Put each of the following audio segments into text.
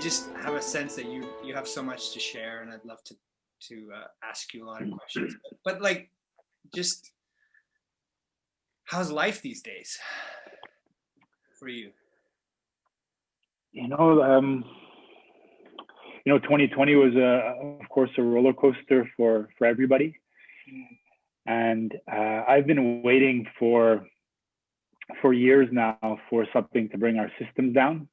just have a sense that you have so much to share, and I'd love to ask you a lot of questions. But like, just how's life these days for you? You know, 2020 was of course, a roller coaster for everybody, and I've been waiting for years now for something to bring our systems down.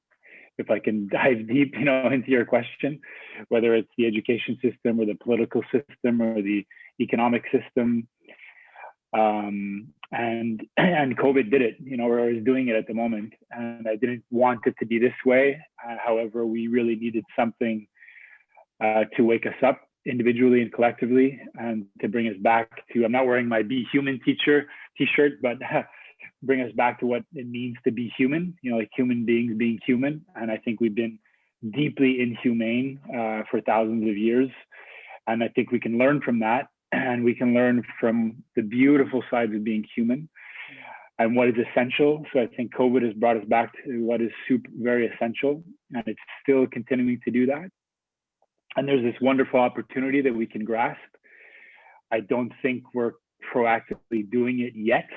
If I can dive deep, into your question, whether it's the education system or the political system or the economic system, and COVID did it, or is doing it at the moment. And I didn't want it to be this way. However, we really needed something to wake us up individually and collectively, and to bring us back to, I'm not wearing my Be Human t-shirt, but bring us back to what it means to be human, like human beings being human. And I think we've been deeply inhumane for thousands of years. And I think we can learn from that, and we can learn from the beautiful sides of being human and what is essential. So I think COVID has brought us back to what is very essential, and it's still continuing to do that. And there's this wonderful opportunity that we can grasp. I don't think we're proactively doing it yet.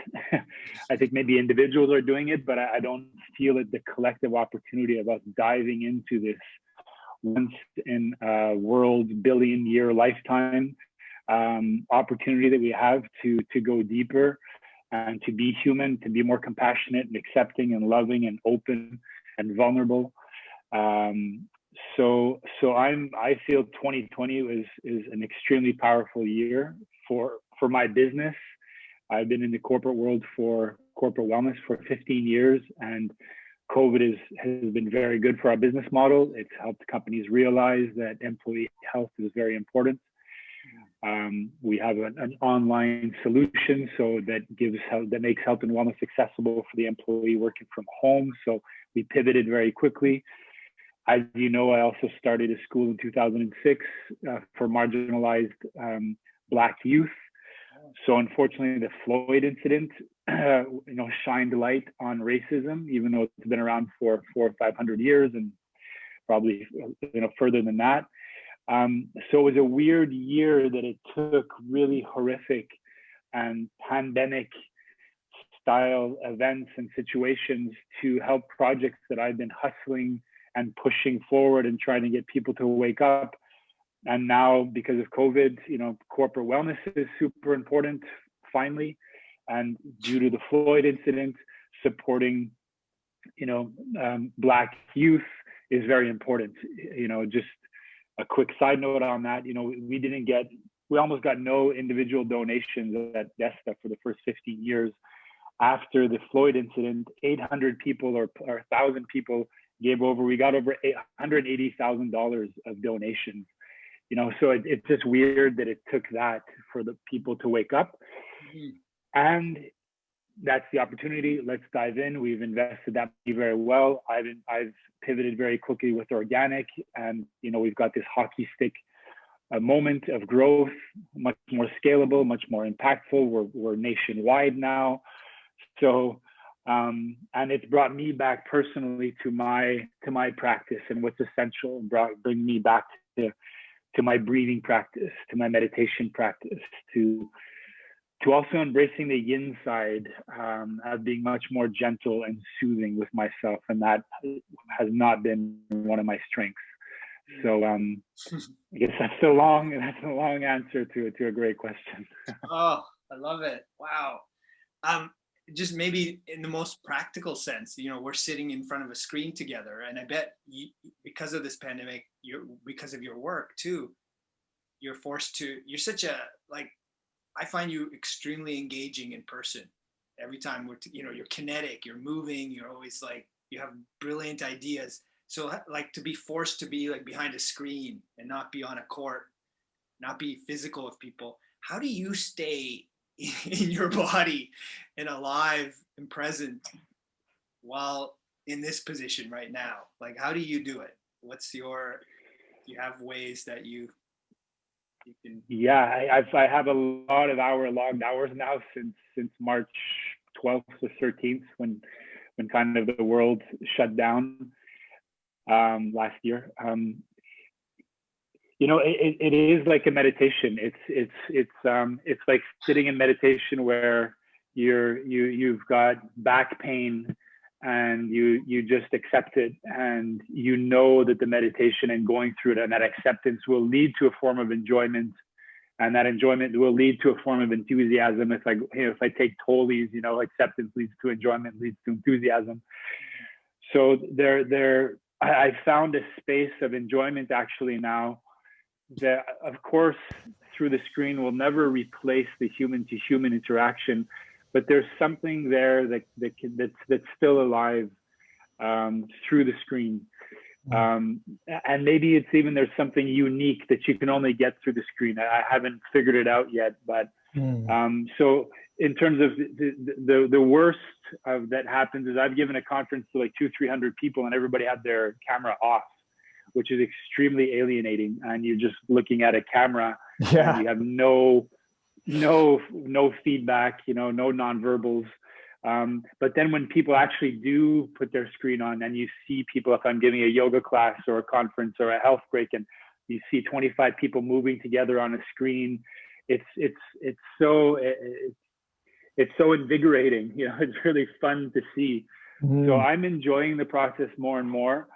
I think maybe individuals are doing it, but I don't feel it, the collective opportunity of us diving into this once in a world billion year lifetime opportunity that we have to go deeper and to be human, to be more compassionate and accepting and loving and open and vulnerable. So I feel 2020 is an extremely powerful year for my business. I've been in the corporate world for corporate wellness for 15 years, and COVID has been very good for our business model. It's helped companies realize that employee health is very important. We have an online solution that makes health and wellness accessible for the employee working from home. So we pivoted very quickly. As you know, I also started a school in 2006 for marginalized Black youth. So unfortunately, the Floyd incident, shined light on racism, even though it's been around for 400 or 500 years, and probably further than that. So it was a weird year that it took really horrific and pandemic style events and situations to help projects that I've been hustling and pushing forward and trying to get people to wake up. And now, because of COVID, corporate wellness is super important, finally. And due to the Floyd incident, supporting, Black youth is very important. Just a quick side note on that, we almost got no individual donations at Desta for the first 15 years. After the Floyd incident, 800 people or 1,000 people gave over. We got over $180,000 of donations. So it's just weird that it took that for the people to wake up. And that's the opportunity. Let's dive in. We've invested that very well. I've pivoted very quickly with organic, and we've got this hockey stick moment of growth, much more scalable, much more impactful. We're nationwide now. So and it's brought me back personally to my practice and what's essential, and bring me back to my breathing practice, to my meditation practice, to also embracing the yin side, of being much more gentle and soothing with myself. And that has not been one of my strengths. So I guess that's a long answer to a great question. Oh, I love it. Wow. Just maybe in the most practical sense, we're sitting in front of a screen together, and I bet because of this pandemic, because of your work too, you're I find you extremely engaging in person. Every time you're kinetic, you're moving, you're always you have brilliant ideas. So to be forced to be behind a screen and not be on a court, not be physical with people, how do you stay in your body and alive and present while in this position right now? How do you do it? Do you have ways that you can? Yeah, I have a lot of logged hours now since March 12th or 13th, when kind of the world shut down. last year. It is like a meditation. It's like sitting in meditation where you've got back pain and you just accept it, and you know that the meditation and going through it and that acceptance will lead to a form of enjoyment, and that enjoyment will lead to a form of enthusiasm. If I take Tolley's, acceptance leads to enjoyment, leads to enthusiasm. So I found a space of enjoyment actually now that, of course, through the screen will never replace the human to human interaction, but there's something there that's still alive through the screen. And maybe it's even there's something unique that you can only get through the screen. I haven't figured it out yet, but so in terms of the worst that happens is I've given a conference to like 200-300 people and everybody had their camera off, which is extremely alienating. And you're just looking at a camera and you have no feedback, no nonverbals. But then when people actually do put their screen on and you see people, if I'm giving a yoga class or a conference or a health break, and you see 25 people moving together on a screen, it's so invigorating. It's really fun to see. So I'm enjoying the process more and more.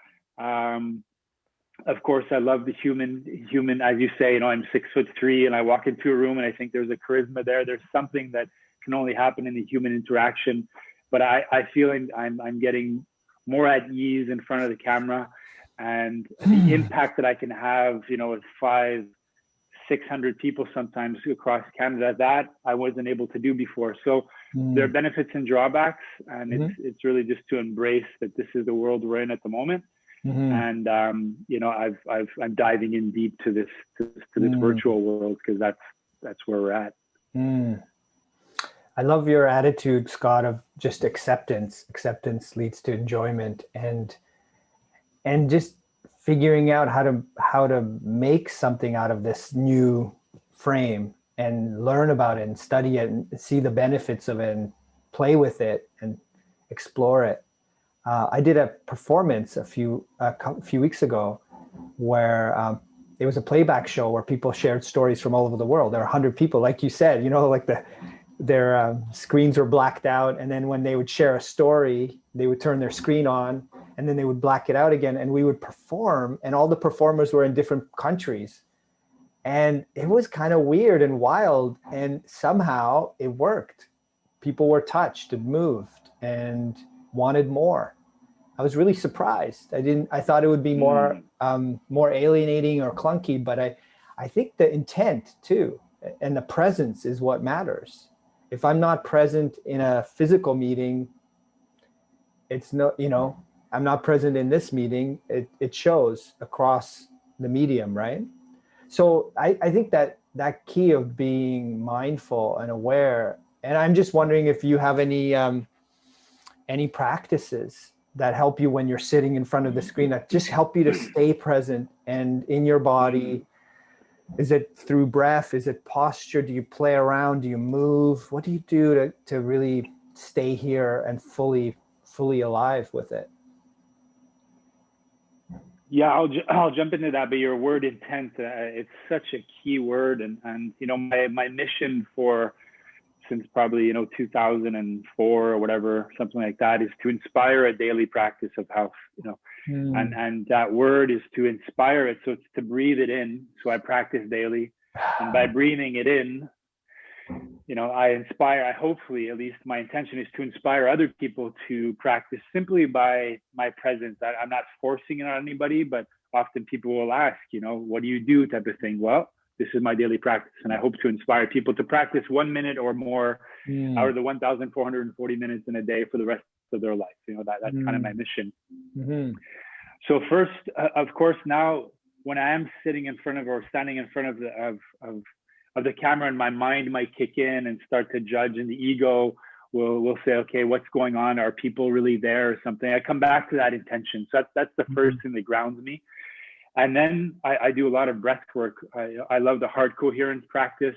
Of course, I love the human, as you say, I'm 6'3" and I walk into a room and I think there's a charisma there. There's something that can only happen in the human interaction, but I feel I'm getting more at ease in front of the camera, and the impact that I can have, with 500-600 people sometimes across Canada, that I wasn't able to do before. So there are benefits and drawbacks, and it's really just to embrace that this is the world we're in at the moment. And I'm diving in deep to this virtual world, because that's where we're at. I love your attitude, Scott, of just acceptance. Acceptance leads to enjoyment, and just figuring out how to make something out of this new frame and learn about it and study it and see the benefits of it and play with it and explore it. I did a performance a few weeks ago where it was a playback show where people shared stories from all over the world. There were 100 people, like you said, like their screens were blacked out, and then when they would share a story, they would turn their screen on, and then they would black it out again, and we would perform, and all the performers were in different countries, and it was kind of weird and wild, and somehow it worked. People were touched and moved and wanted more. I was really surprised. I thought it would be more alienating or clunky, but I think the intent too and the presence is what matters. If I'm not present in a physical meeting, it's I'm not present in this meeting. It shows across the medium, right? So I think that key of being mindful and aware, and I'm just wondering if you have any practices that help you when you're sitting in front of the screen that just help you to stay present and in your body. Is it through breath? Is it posture? Do you play around? Do you move? What do you do to really stay here and fully alive with it? Yeah, I'll jump into that. But your word intent, it's such a key word, and my mission since probably 2004 or whatever, something like that, is to inspire a daily practice of health. And that word is to inspire it. So it's to breathe it in. So I practice daily, and by breathing it in, I inspire. Hopefully, at least my intention is to inspire other people to practice simply by my presence. I'm not forcing it on anybody, but often people will ask, what do you do, type of thing. Well, this is my daily practice, and I hope to inspire people to practice 1 minute or more out of the 1,440 minutes in a day for the rest of their life. That's kind of my mission. So first, of course, now when I am sitting in front of or standing in front of the camera, and my mind might kick in and start to judge, and the ego will say, okay, what's going on? Are people really there or something? I come back to that intention. So that's the first thing that grounds me. And then I do a lot of breath work. I love the heart coherence practice.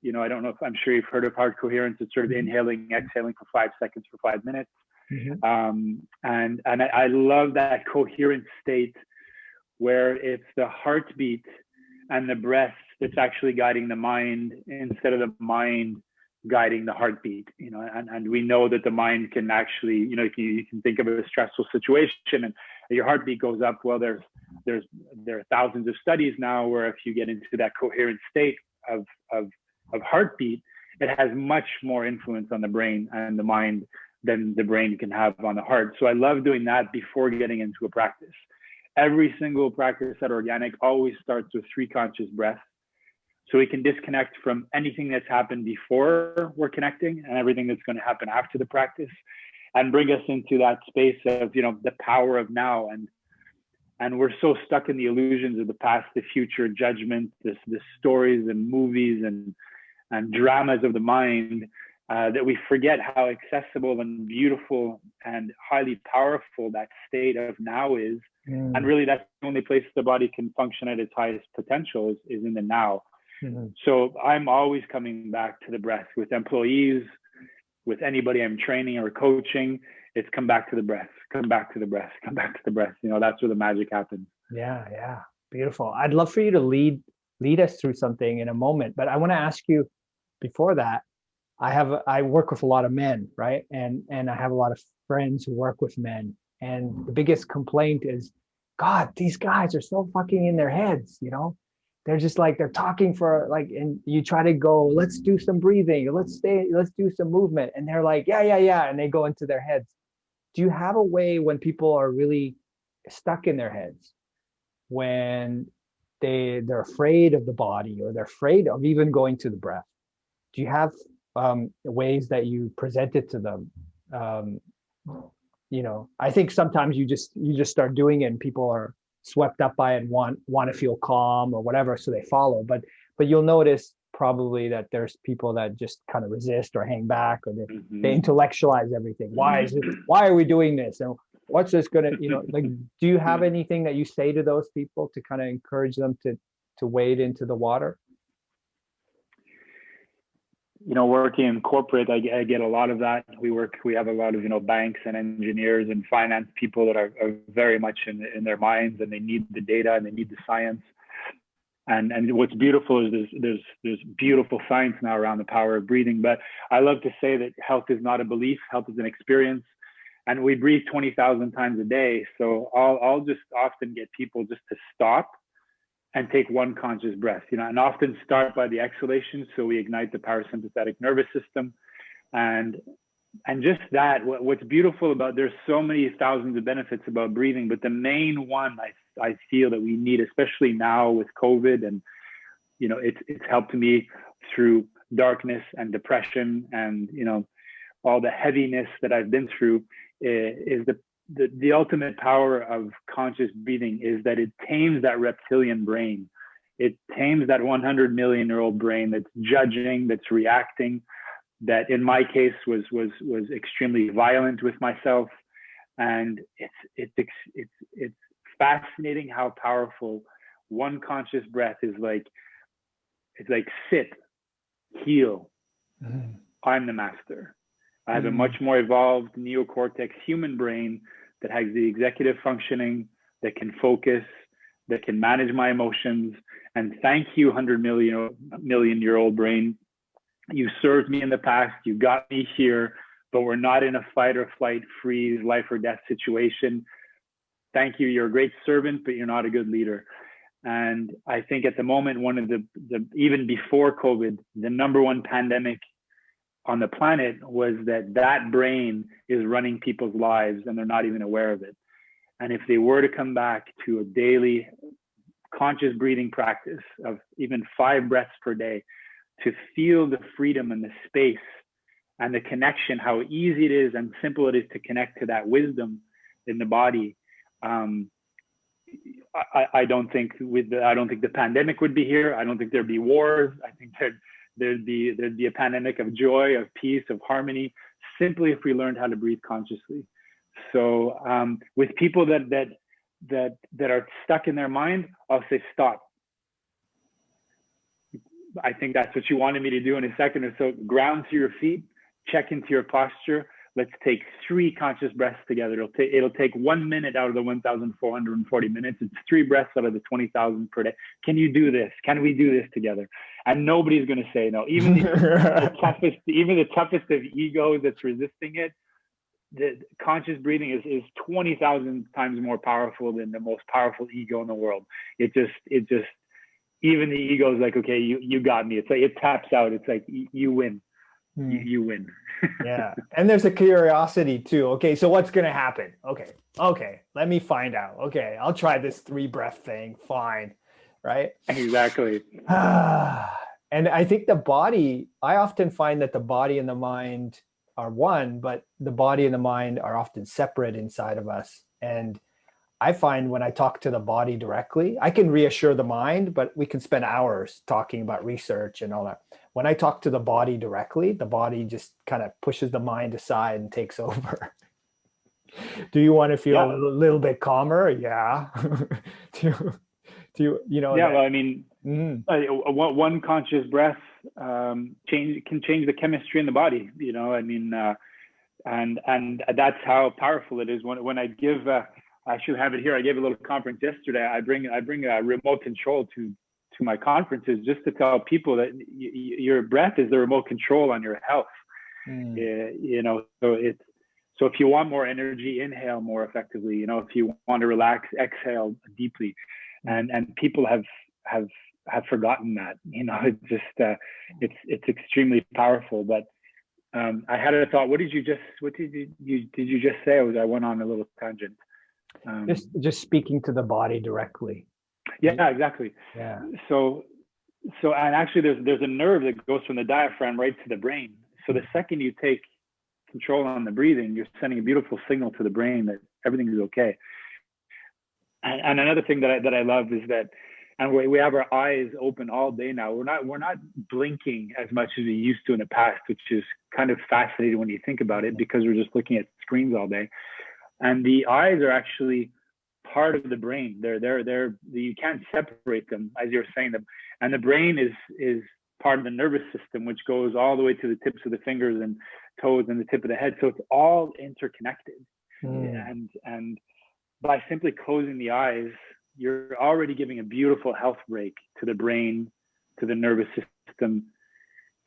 I don't know if I'm sure you've heard of heart coherence. It's sort of inhaling, exhaling for 5 seconds for 5 minutes. Mhm. And I love that coherent state where it's the heartbeat and the breath that's actually guiding the mind instead of the mind guiding the heartbeat. And we know that the mind can actually, if you can think of a stressful situation and your heartbeat goes up, well, there are thousands of studies now where if you get into that coherent state of heartbeat, it has much more influence on the brain and the mind than the brain can have on the heart. So I love doing that before getting into a practice. Every single practice at Organic always starts with 3 conscious breaths. So we can disconnect from anything that's happened before we're connecting and everything that's going to happen after the practice, and bring us into that space of, the power of now. And we're so stuck in the illusions of the past, the future, judgment, the stories and movies and dramas of the mind, that we forget how accessible and beautiful and highly powerful that state of now is. And really, that's the only place the body can function at its highest potential is in the now. Mm-hmm. So I'm always coming back to the breath with employees, with anybody I'm training or coaching. It's come back to the breath, come back to the breath, come back to the breath. That's where the magic happens. Yeah, beautiful. I'd love for you to lead us through something in a moment, but I want to ask you before that. I work with a lot of men, right? And I have a lot of friends who work with men, and the biggest complaint is, God, these guys are so fucking in their heads, They're just like, they're talking for like, and you try to go, let's do some breathing, let's do some movement. And they're like, yeah. And they go into their heads. Do you have a way when people are really stuck in their heads, when they're afraid of the body or they're afraid of even going to the breath? Do you have ways that you present it to them? I think sometimes you just start doing it and people are swept up by it and want to feel calm or whatever, so they follow. But you'll notice probably that there's people that just kind of resist or hang back, or they intellectualize everything. Why are we doing this? And what's this gonna, like, do you have anything that you say to those people to kind of encourage them to wade into the water? Working in corporate, I get a lot of that. We have a lot of, banks and engineers and finance people that are very much in their minds, and they need the data and they need the science. And what's beautiful is there's beautiful science now around the power of breathing. But I love to say that health is not a belief, health is an experience. And we breathe 20,000 times a day. So I'll just often get people just to stop and take 1 conscious breath, and often start by the exhalation. So we ignite the parasympathetic nervous system. And just that, what's beautiful about, there's so many thousands of benefits about breathing, but the main one I feel that we need, especially now with COVID, and, it's helped me through darkness and depression and, all the heaviness that I've been through, is the ultimate power of conscious breathing is that it tames that reptilian brain. It tames that 100 million year old brain that's judging, that's reacting, that in my case was extremely violent with myself. And it's fascinating how powerful 1 conscious breath is. It's like, sit, heal. I'm the master. I have a much more evolved neocortex human brain that has the executive functioning, that can focus, that can manage my emotions. And thank you, 100 million year old brain. You served me in the past, you got me here, but we're not in a fight or flight, freeze, life or death situation. Thank you, you're a great servant, but you're not a good leader. And I think at the moment, one of the even before COVID, the #1 pandemic on the planet was that brain is running people's lives and they're not even aware of it. And if they were to come back to a daily conscious breathing practice of even 5 breaths per day, to feel the freedom and the space and the connection, how easy it is and simple it is to connect to that wisdom in the body. I don't think the pandemic would be here. I don't think there'd be wars. I think there'd be a pandemic of joy, of peace, of harmony, simply if we learned how to breathe consciously. So with people that are stuck in their mind, I'll say stop. I think that's what you wanted me to do in a second or so. Ground to your feet, check into your posture, let's take 3 conscious breaths together. It'll take 1 minute out of the 1,440 minutes. It's 3 breaths out of the 20,000 per day. Can you do this? Can we do this together? And nobody's going to say no. Even the toughest of egos that's resisting it, the conscious breathing is 20,000 times more powerful than the most powerful ego in the world. It just even the ego is like, okay, you got me. It's like it taps out. It's like you win. You win. Yeah. And there's a curiosity too. Okay, so what's going to happen? Okay, let me find out. Okay, I'll try this 3 breath thing. Fine. Right? Exactly. And I think I often find that the body and the mind are one, but the body and the mind are often separate inside of us. And I find when I talk to the body directly, I can reassure the mind, but we can spend hours talking about research and all that. When I talk to the body directly, the body just kind of pushes the mind aside and takes over. Do you want to feel a little bit calmer? Yeah. do you Yeah, well, I mean, one conscious breath can change the chemistry in the body, I mean, and that's how powerful it is. When I give, I should have it here. I gave a little conference yesterday. I bring a remote control to my conferences just to tell people that your breath is the remote control on your health. So if you want more energy, inhale more effectively. If you want to relax, exhale deeply. And people have forgotten that. It's just it's extremely powerful. But I had a thought. What did you just say? I went on a little tangent. Just speaking to the body directly. Yeah, exactly. Yeah. So and actually there's a nerve that goes from the diaphragm right to the brain. So the second you take control on the breathing, you're sending a beautiful signal to the brain that everything is okay. And another thing that I love is that, and we have our eyes open all day now. We're not blinking as much as we used to in the past, which is kind of fascinating when you think about it, because we're just looking at screens all day. And the eyes are actually part of the brain. They're you can't separate them, as you're saying them. And the brain is part of the nervous system, which goes all the way to the tips of the fingers and toes and the tip of the head. So it's all interconnected. And by simply closing the eyes, you're already giving a beautiful health break to the brain, to the nervous system,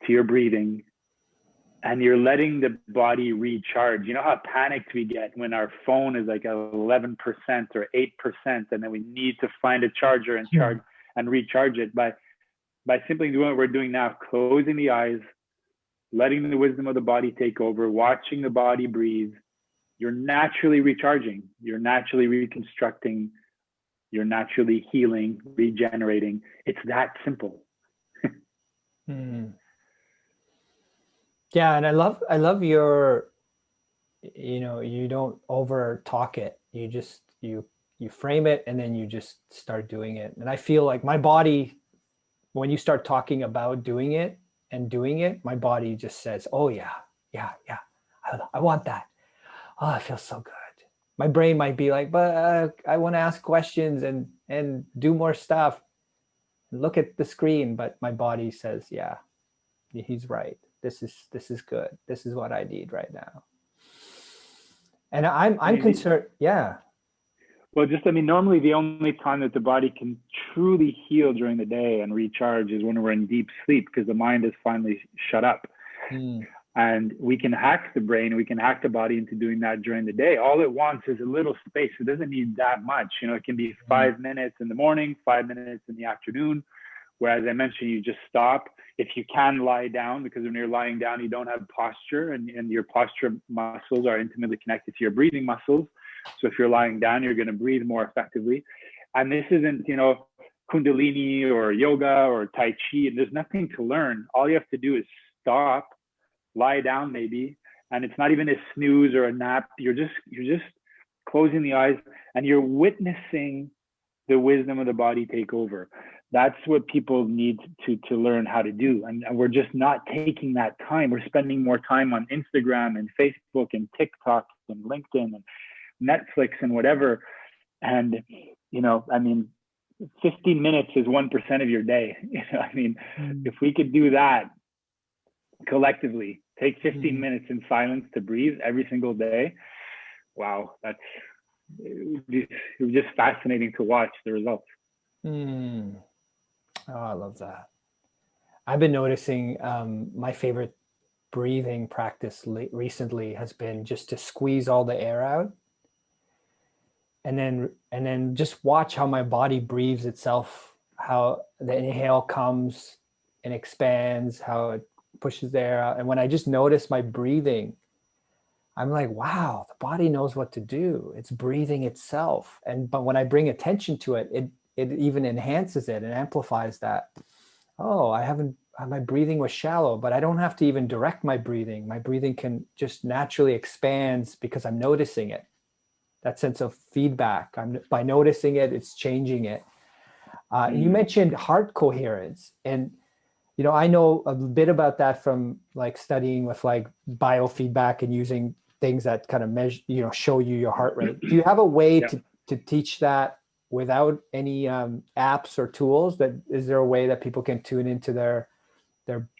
to your breathing, and you're letting the body recharge. You know how panicked we get when our phone is like 11% or 8%, and then we need to find a charger and charge and recharge it. By simply doing what we're doing now, closing the eyes, letting the wisdom of the body take over, watching the body breathe, you're naturally recharging, you're naturally reconstructing, you're naturally healing, regenerating. It's that simple. Yeah, and I love your, you don't over talk it. You just you frame it and then you just start doing it. And I feel like my body, when you start talking about doing it, my body just says, "Oh yeah, I want that. Oh, it feels so good." My brain might be like, "But I want to ask questions and do more stuff. Look at the screen." But my body says, "Yeah, he's right. This is good. This is what I need right now." And I'm concerned. Yeah. Well, normally the only time that the body can truly heal during the day and recharge is when we're in deep sleep, because the mind is finally shut up. And we can hack the brain, we can hack the body into doing that during the day. All it wants is a little space. It doesn't need that much. It can be 5 minutes in the morning, 5 minutes in the afternoon, where, as I mentioned, you just stop. If you can lie down, because when you're lying down, you don't have posture, and your posture muscles are intimately connected to your breathing muscles. So if you're lying down, you're going to breathe more effectively. And this isn't, Kundalini or yoga or Tai Chi. There's nothing to learn. All you have to do is stop, lie down maybe, and it's not even a snooze or a nap. You're just closing the eyes, and you're witnessing the wisdom of the body take over. That's what people need to learn how to do. And we're just not taking that time. We're spending more time on Instagram and Facebook and TikTok and LinkedIn and Netflix and whatever. And, 15 minutes is 1% of your day. If we could do that collectively Take 15 minutes in silence to breathe every single day. Wow, it was just fascinating to watch the results. Oh, I love that. I've been noticing my favorite breathing practice recently has been just to squeeze all the air out, and then just watch how my body breathes itself, how the inhale comes and expands, how it pushes the air out. And when I just notice my breathing, I'm like, wow, the body knows what to do. It's breathing itself. But when I bring attention to it, it even enhances it and amplifies that. Oh, my breathing was shallow, but I don't have to even direct my breathing. My breathing can just naturally expands because I'm noticing it. That sense of feedback. By noticing it, it's changing it. You mentioned heart coherence, and I know a bit about that from like studying with like biofeedback and using things that kind of measure, show you your heart rate. Do you have a way to teach that without any apps or tools? Is there a way that people can tune into their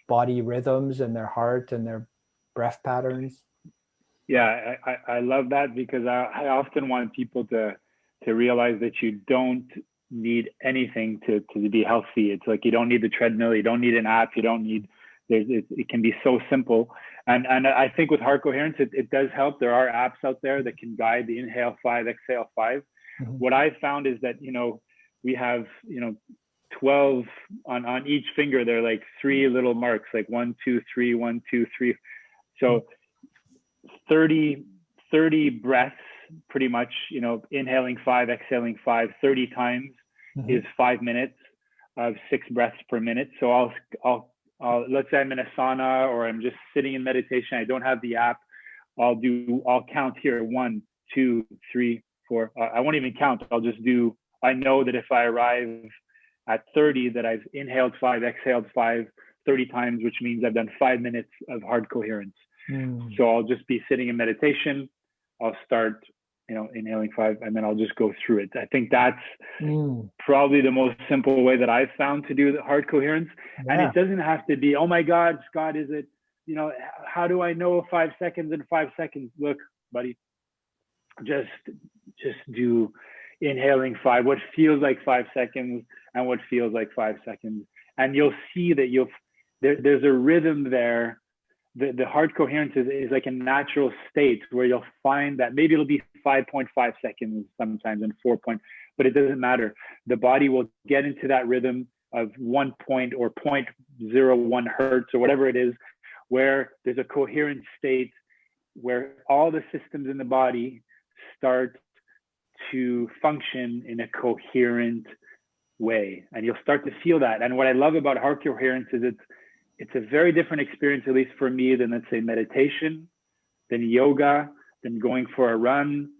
body rhythms and their heart and their breath patterns? Yeah, I love that, because I often want people to realize that you don't need anything to be healthy. It's like you don't need the treadmill, you don't need an app, you don't need, it can be so simple. And I think with heart coherence, it does help. There are apps out there that can guide the inhale 5, exhale 5. Mm-hmm. What I found is that, we have, 12 on each finger. They're like 3 little marks, like 1, 2, 3, 1, 2, 3. So 30 breaths, pretty much, inhaling 5, exhaling 5, 30 times is 5 minutes of 6 breaths per minute. So I'll let's say I'm in a sauna or I'm just sitting in meditation. I don't have the app. I'll count here 1, 2, 3, 4. I won't even count. I know that if I arrive at 30, that I've inhaled 5, exhaled 5, 30 times, which means I've done 5 minutes of heart coherence. So I'll just be sitting in meditation. I'll start, inhaling 5, and then I'll just go through it. I think that's probably the most simple way that I've found to do the heart coherence. Yeah. And it doesn't have to be, oh my God, Scott, is it, how do I know 5 seconds in 5 seconds? Look, buddy, just do inhaling 5, what feels like 5 seconds and what feels like 5 seconds. And you'll see that there's a rhythm there. The heart coherence is like a natural state where you'll find that maybe it'll be 5.5 seconds sometimes and 4 point, but it doesn't matter. The body will get into that rhythm of 1 point or 0.01 hertz or whatever it is, where there's a coherent state where all the systems in the body start to function in a coherent way. And you'll start to feel that. And what I love about heart coherence is it's a very different experience, at least for me, than, let's say, meditation, than yoga, than going for a run.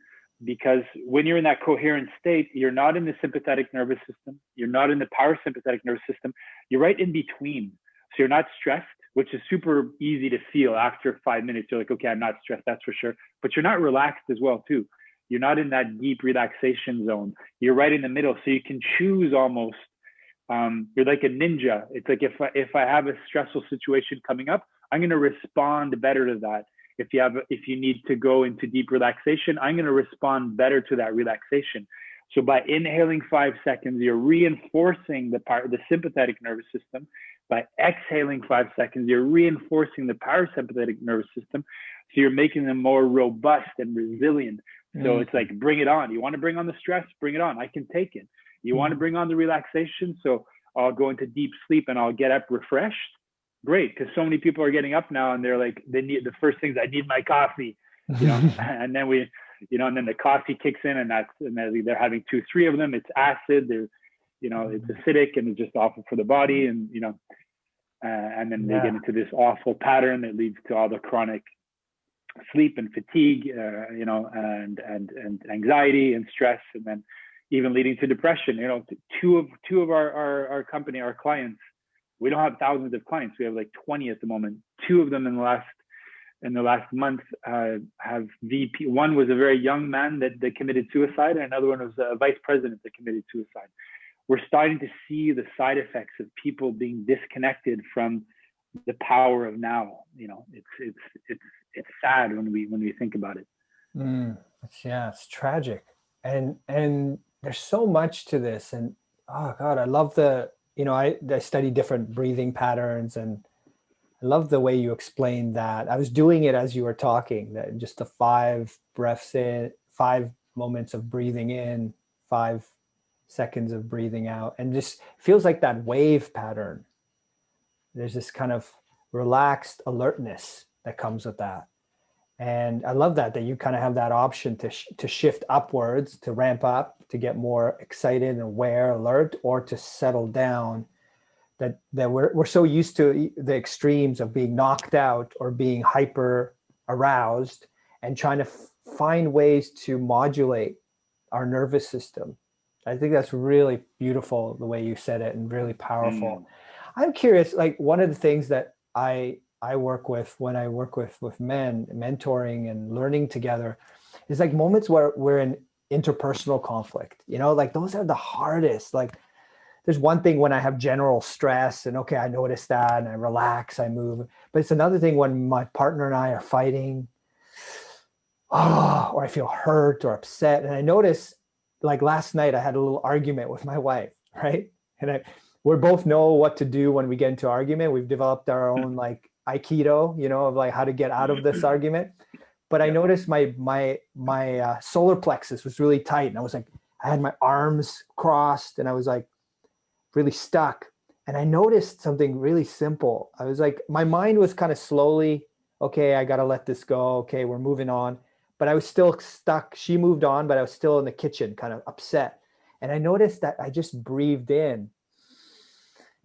Because when you're in that coherent state, you're not in the sympathetic nervous system. You're not in the parasympathetic nervous system. You're right in between. So you're not stressed, which is super easy to feel after 5 minutes. You're like, okay, I'm not stressed, that's for sure. But you're not relaxed as well, too. You're not in that deep relaxation zone. You're right in the middle. So you can choose almost. You're like a ninja. It's like if I have a stressful situation coming up, I'm going to respond better to that. If you need to go into deep relaxation, I'm going to respond better to that relaxation. So by inhaling 5 seconds, you're reinforcing the sympathetic nervous system. By exhaling 5 seconds, you're reinforcing the parasympathetic nervous system. So you're making them more robust and resilient. So it's like, bring it on. You want to bring on the stress? Bring it on. I can take it. You want to bring on the relaxation? So I'll go into deep sleep and I'll get up refreshed. Great. Because so many people are getting up now and they're like, they need the first things, I need my coffee, and then and then the coffee kicks in and they're having 2, 3 of them. It's acid. It's acidic and it's just awful for the body. And, and then they get into this awful pattern that leads to all the chronic sleep and fatigue, and anxiety and stress, and then even leading to depression. Two of our company, our clients, we don't have thousands of clients. We have like 20 at the moment. 2 of them in the last month have VP. One was a very young man that committed suicide, and another one was a vice president that committed suicide. We're starting to see the side effects of people being disconnected from the power of now. You know, it's sad when we think about it. It's tragic, and there's so much to this, and oh God, I love the, you know, I study different breathing patterns, and I love the way you explained that. I was doing it as you were talking, that just the 5 breaths in, 5 moments of breathing in, 5 seconds of breathing out, and just feels like that wave pattern. There's this kind of relaxed alertness that comes with that. And I love that you kind of have that option to shift upwards, to ramp up, to get more excited, aware, alert, or to settle down. That we're so used to the extremes of being knocked out or being hyper aroused, and trying to find ways to modulate our nervous system. I think that's really beautiful the way you said it, and really powerful. I'm curious, like one of the things that I work with when I work with men, mentoring and learning together, is like moments where we're in interpersonal conflict. You know, like those are the hardest. Like there's one thing when I have general stress and okay, I notice that and I relax, I move. But it's another thing when my partner and I are fighting, or I feel hurt or upset. And I notice, like last night, I had a little argument with my wife, right? And we both know what to do when we get into argument. We've developed our own like Aikido, you know, of like how to get out of this argument. But I noticed my solar plexus was really tight, and I was like, I had my arms crossed, and I was like really stuck. And I noticed something really simple. I was like, my mind was kind of slowly, okay, I got to let this go. Okay, we're moving on. But I was still stuck. She moved on, but I was still in the kitchen, kind of upset. And I noticed that I just breathed in,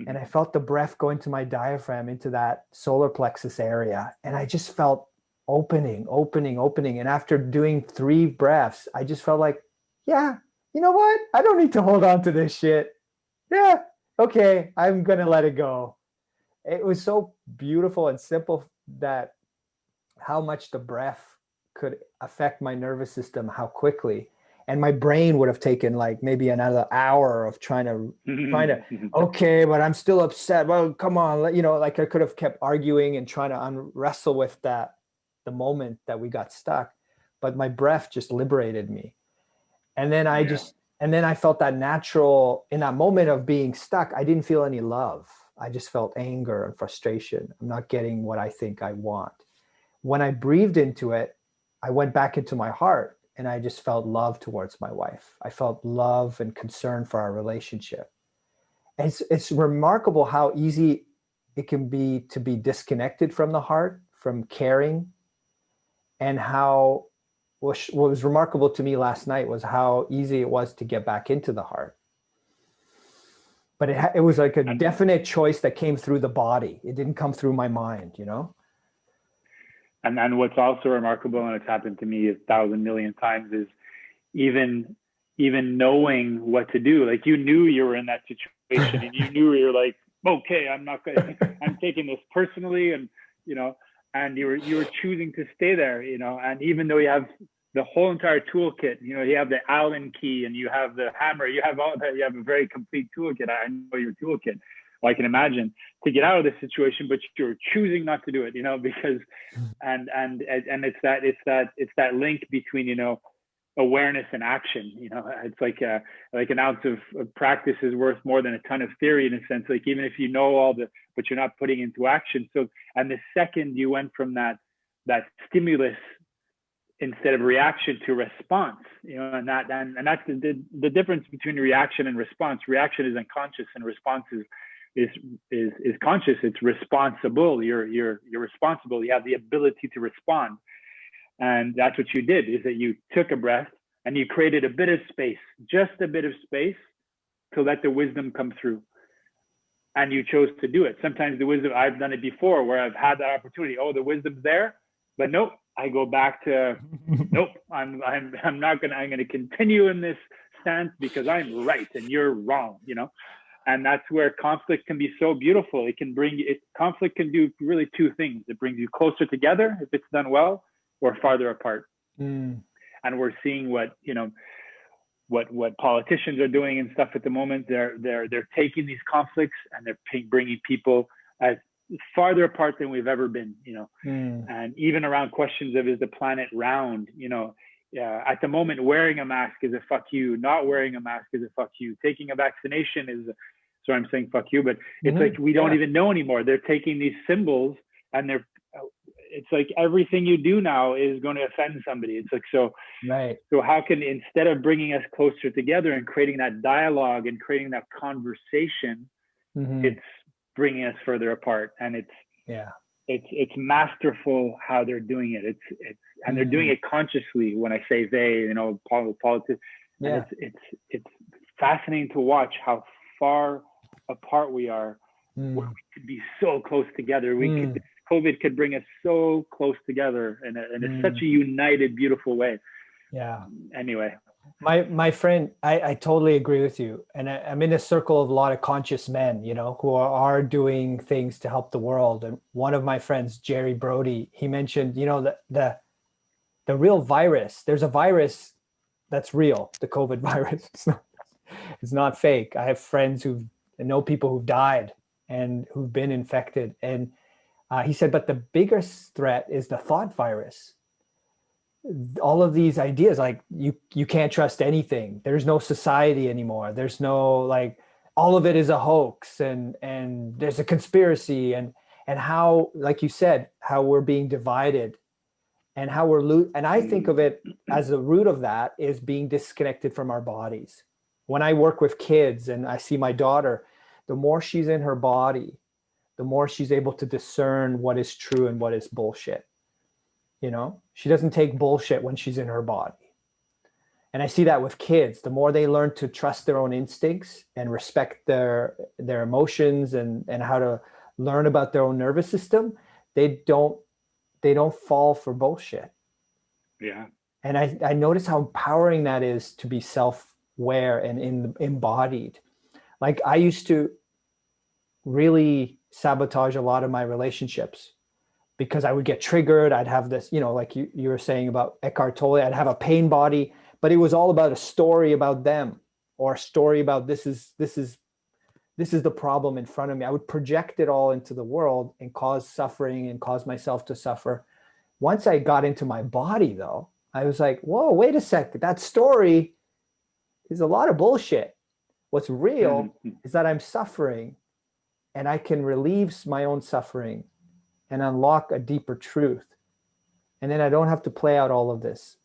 and I felt the breath go into my diaphragm, into that solar plexus area. And I just felt opening. And after doing 3 breaths, I just felt like, yeah, you know what? I don't need to hold on to this shit. Yeah, okay, I'm going to let it go. It was so beautiful and simple that how much the breath could affect my nervous system, how quickly. And my brain would have taken like maybe another hour of trying to, okay, but I'm still upset. Well, come on, you know, like I could have kept arguing and trying to wrestle with that, the moment that we got stuck. But my breath just liberated me. And then I felt that natural, in that moment of being stuck, I didn't feel any love. I just felt anger and frustration. I'm not getting what I think I want. When I breathed into it, I went back into my heart, and I just felt love towards my wife. I felt love and concern for our relationship. And it's remarkable how easy it can be to be disconnected from the heart, from caring, and how what was remarkable to me last night was how easy it was to get back into the heart. But it was like a definite choice that came through the body. It didn't come through my mind, you know? And what's also remarkable, and it's happened to me 1,000 million times, is even knowing what to do. Like you knew you were in that situation, and you knew you're like, okay, I'm taking this personally, and you know, and you were choosing to stay there, you know. And even though you have the whole entire toolkit, you know, you have the Allen key and you have the hammer, you have all that, you have a very complete toolkit. I know your toolkit. Well, I can imagine to get out of this situation, but you're choosing not to do it, you know, because and it's that link between, you know, awareness and action. You know, it's like an ounce of practice is worth more than a ton of theory, in a sense. Like even if you know all but you're not putting into action. So, and the second you went from that stimulus instead of reaction to response, you know, and that's the difference between reaction and response. Reaction is unconscious, and response is conscious. It's responsible. You're responsible. You have the ability to respond. And that's what you did, is that you took a breath and you created a bit of space, just a bit of space, to let the wisdom come through. And you chose to do it. Sometimes the wisdom, I've done it before where I've had that opportunity. Oh, the wisdom's there, but nope, I go back to, nope, I'm going to continue in this stance because I'm right and you're wrong, you know? And that's where conflict can be so beautiful. Conflict can do really 2 things. It brings you closer together if it's done well, or farther apart. And we're seeing what politicians are doing and stuff at the moment. They're taking these conflicts and they're bringing people as farther apart than we've ever been, Mm. and even around questions of, is the planet round? At the moment, wearing a mask is a fuck you. Not wearing a mask is a fuck you. Taking a vaccination is, so I'm saying fuck you, but it's like, we don't even know anymore. They're taking these symbols and it's like everything you do now is going to offend somebody. It's like, so how can, instead of bringing us closer together and creating that dialogue and creating that conversation, it's bringing us further apart. And it's masterful how they're doing it. And they're doing it consciously. When I say they, politics, and it's fascinating to watch how far apart we are, where we could be so close together. COVID could bring us so close together in it's such a united, beautiful way. Yeah. Anyway. My friend, I totally agree with you. And I'm in a circle of a lot of conscious men, who are doing things to help the world. And one of my friends, Jerry Brody, he mentioned, the real virus, there's a virus that's real, the COVID virus. It's not fake. I have friends know people who've died and who've been infected. And he said, but the biggest threat is the thought virus. All of these ideas, like you can't trust anything. There's no society anymore. There's no, like, all of it is a hoax, and there's a conspiracy, and how, like you said, how we're being divided, and how and I think of it as the root of that is being disconnected from our bodies. When I work with kids and I see my daughter, the more she's in her body, the more she's able to discern what is true and what is bullshit. She doesn't take bullshit when she's in her body. And I see that with kids. The more they learn to trust their own instincts and respect their emotions and how to learn about their own nervous system, they don't fall for bullshit. Yeah. And I notice how empowering that is to be self-aware and embodied. Like, I used to really sabotage a lot of my relationships because I would get triggered. I'd have this, like you were saying about Eckhart Tolle, I'd have a pain body, but it was all about a story about them, or a story about this is the problem in front of me. I would project it all into the world and cause suffering and cause myself to suffer. Once I got into my body, though, I was like, whoa, wait a second. That story is a lot of bullshit. What's real is that I'm suffering, and I can relieve my own suffering and unlock a deeper truth. And then I don't have to play out all of this.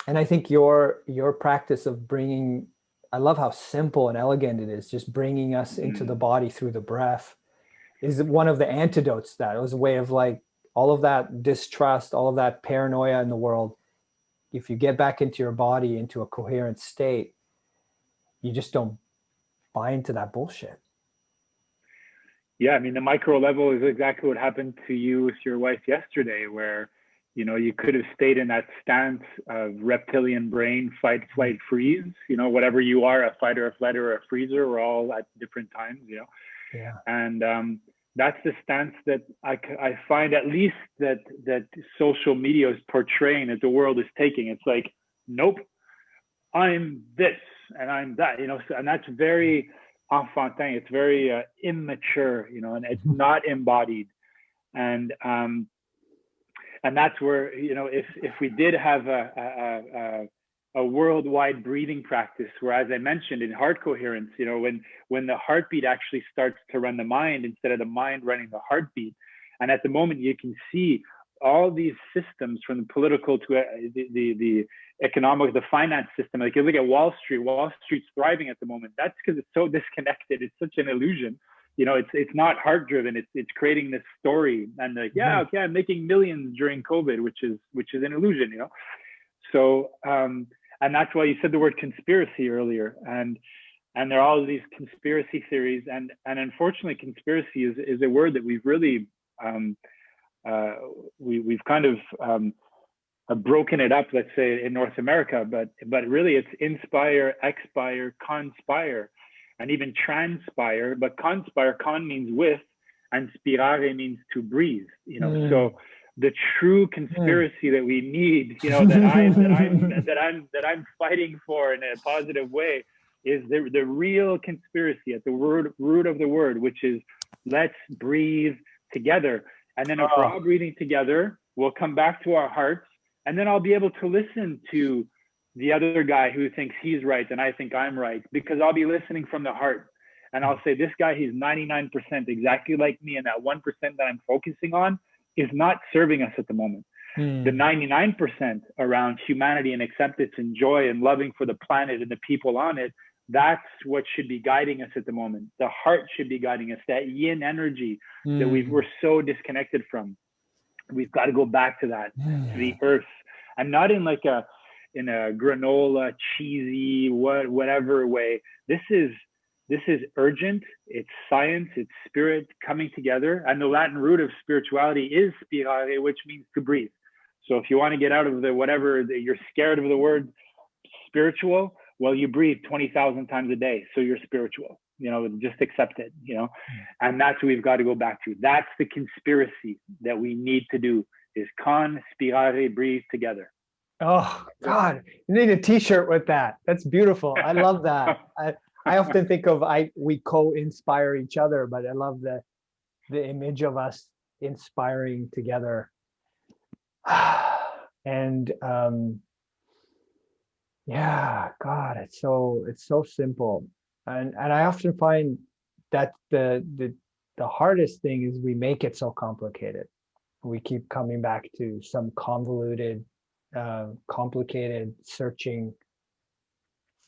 And I think your practice of I love how simple and elegant it is, just bringing us into the body through the breath, is one of the antidotes to that. It was a way of, like, all of that distrust, all of that paranoia in the world. If you get back into your body, into a coherent state, you just don't buy into that bullshit. Yeah, I mean, the micro level is exactly what happened to you with your wife yesterday, where, you could have stayed in that stance of reptilian brain, fight, flight, freeze, whatever you are, a fighter, a flighter, or a freezer, we're all at different times, Yeah. And that's the stance that I find, at least that social media is portraying, that the world is taking. It's like, nope, I'm this and I'm that, and that's very enfantin. It's very immature, and it's not embodied. And that's where, if we did have a worldwide breathing practice, where, as I mentioned, in heart coherence, when the heartbeat actually starts to run the mind instead of the mind running the heartbeat. And at the moment, you can see all these systems, from the political to the economic, the finance system. Like, you look at Wall Street's thriving at the moment. That's because it's so disconnected. It's such an illusion. It's not heart driven. It's creating this story, and like, okay, I'm making millions during COVID, which is an illusion, So, and that's why you said the word conspiracy earlier, and there are all these conspiracy theories, and unfortunately, conspiracy is a word that we've really we've kind of broken it up, let's say, in North America, but really it's inspire, expire, conspire, and even transpire. But conspire, con means with, and spirare means to breathe. So the true conspiracy that we need, that I'm fighting for in a positive way, is the real conspiracy at the root of the word, which is Let's breathe together. And then if we're all breathing together, we'll come back to our hearts, and then I'll be able to listen to the other guy who thinks he's right and I think I'm right, because I'll be listening from the heart. And I'll say, this guy, he's 99% exactly like me, and that 1% that I'm focusing on is not serving us at the moment. The 99% around humanity and acceptance and joy and loving for the planet and the people on it, that's what should be guiding us at the moment. The heart should be guiding us, that yin energy that we're so disconnected from. We've got to go back to that, to the earth, and not in like a granola, cheesy, whatever way. This is urgent. It's science. It's spirit coming together. And the Latin root of spirituality is spirare, which means to breathe. So if you want to get out of you're scared of the word spiritual, well, you breathe 20,000 times a day. So you're spiritual, just accept it, and that's what we've got to go back to. That's the conspiracy that we need to do, is conspirare, breathe together. Oh God, you need a t-shirt with that. That's beautiful. I love that. I often think of we co-inspire each other, but I love the image of us inspiring together. And yeah, God, it's so simple. And I often find that the hardest thing is we make it so complicated. We keep coming back to some convoluted, complicated searching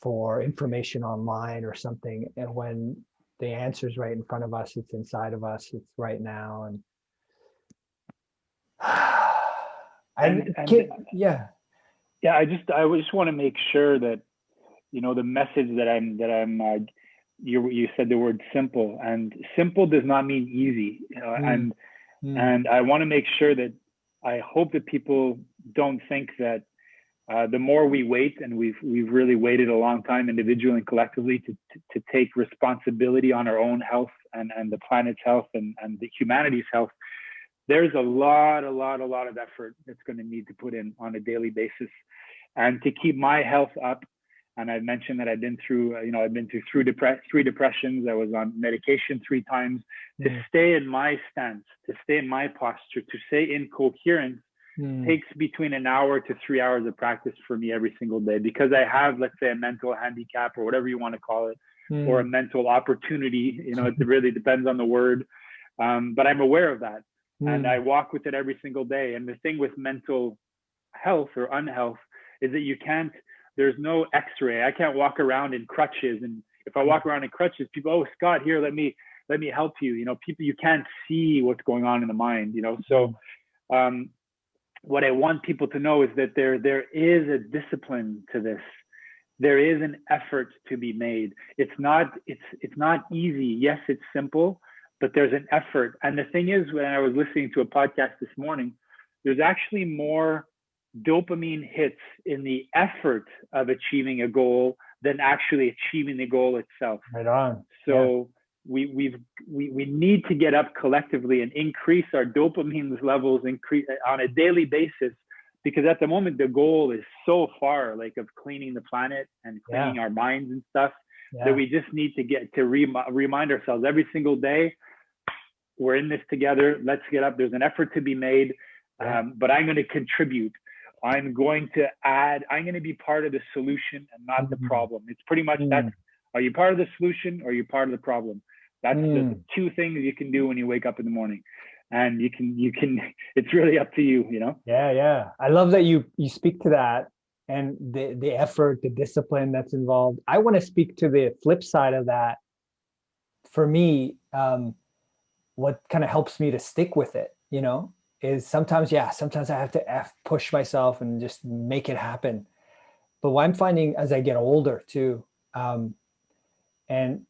for information online or something, and when the answer is right in front of us, it's inside of us, it's right now. Yeah, I just want to make sure that the message that I'm you said the word simple, and simple does not mean easy, and I want to make sure that I hope that people don't think that the more we wait, and we've really waited a long time individually and collectively to take responsibility on our own health and the planet's health and the humanity's health, there's a lot of effort that's going to need to put in on a daily basis. And to keep my health up, and I mentioned that I've been through three depressions. I was on medication 3 times. To stay in my stance, to stay in my posture, to stay in coherence, takes between an hour to 3 hours of practice for me every single day, because I have, let's say, a mental handicap or whatever you want to call it, or a mental opportunity. It really depends on the word, but I'm aware of that, and I walk with it every single day. And the thing with mental health or unhealth is that there's no X-ray. I can't walk around in crutches, and if I walk around in crutches, people, oh, Scott, here, let me help you. People, you can't see what's going on in the mind. So what I want people to know is that there is a discipline to this. There is an effort to be made. It's not easy. Yes, it's simple, but there's an effort. And the thing is, when I was listening to a podcast this morning, there's actually more dopamine hits in the effort of achieving a goal than actually achieving the goal itself. Right on. So we need to get up collectively and increase our dopamine levels on a daily basis, because at the moment the goal is so far, like, of cleaning the planet and cleaning our minds and stuff, that we just need to get to remind ourselves every single day, we're in this together. Let's get up. There's an effort to be made, but I'm going to contribute. I'm going to add. I'm going to be part of the solution and not the problem. It's pretty much that. Are you part of the solution or are you part of the problem? That's the 2 things you can do when you wake up in the morning, and you can. It's really up to you. Yeah. I love that you speak to that, and the effort, the discipline that's involved. I want to speak to the flip side of that. For me, what kind of helps me to stick with it, is sometimes I have to push myself and just make it happen. But what I'm finding as I get older too, and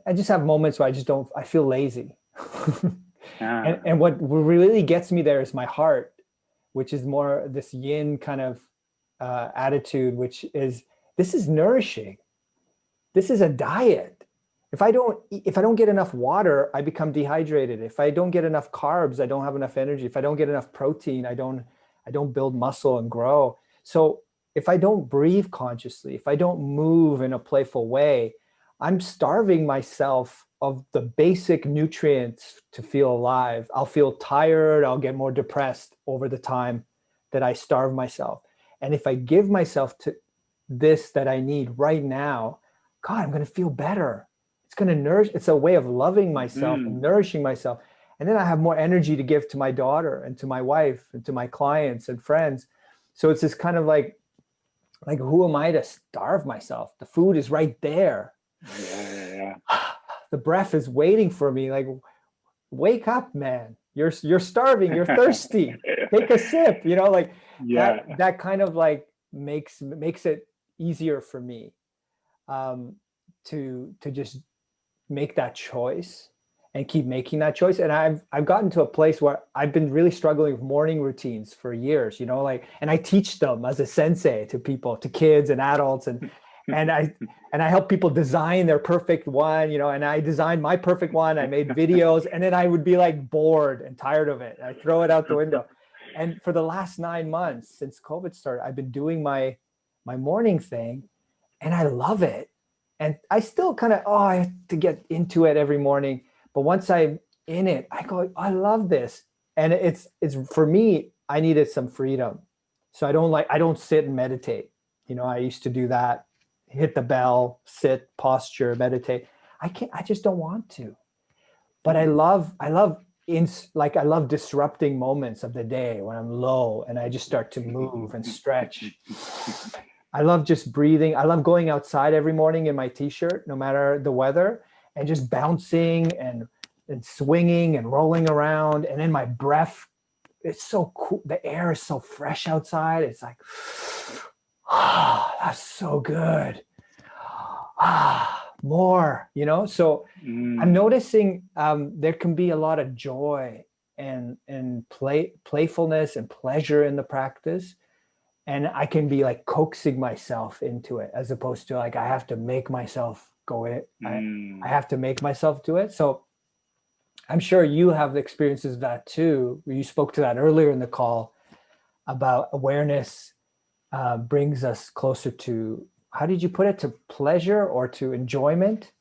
I just have moments where I feel lazy. And what really gets me there is my heart, which is more this yin kind of attitude, which is, this is nourishing. This is a diet. If I don't get enough water, I become dehydrated. If I don't get enough carbs, I don't have enough energy. If I don't get enough protein, I don't build muscle and grow. So if I don't breathe consciously, if I don't move in a playful way, I'm starving myself of the basic nutrients to feel alive. I'll feel tired. I'll get more depressed over the time that I starve myself. And if I give myself to this that I need right now, God, I'm going to feel better. It's going to nourish. It's a way of loving myself and nourishing myself. And then I have more energy to give to my daughter and to my wife and to my clients and friends. So it's this kind of like who am I to starve myself? The food is right there. Yeah. The breath is waiting for me. Like, wake up, man. You're starving. You're thirsty. Take a sip. You know, like that kind of like makes it easier for me to just make that choice and keep making that choice. And I've gotten to a place where I've been really struggling with morning routines for years, you know, like, and I teach them as a sensei to people, to kids and adults, and I help people design their perfect one, you know, and I designed my perfect one. I made videos, and then I would be like bored and tired of it. I throw it out the window. And for the last 9 months since COVID started, I've been doing my morning thing, and I love it. And I still kind of, I have to get into it every morning. But once I'm in it, I go, I love this. And it's for me, I needed some freedom. So I don't sit and meditate. You know, I used to do that, hit the bell, sit, posture, meditate. I just don't want to. But I love disrupting moments of the day when I'm low and I just start to move and stretch. I love just breathing. I love going outside every morning in my t-shirt, no matter the weather, and just bouncing and swinging and rolling around. And then my breath, it's so cool. The air is so fresh outside. It's like, that's so good. More, you know? So I'm noticing there can be a lot of joy and playfulness and pleasure in the practice. And I can be like coaxing myself into it, as opposed to like, I have to make myself go in. I have to make myself do it. So I'm sure you have experiences of that too. You spoke to that earlier in the call about awareness brings us closer to, how did you put it, to pleasure or to enjoyment?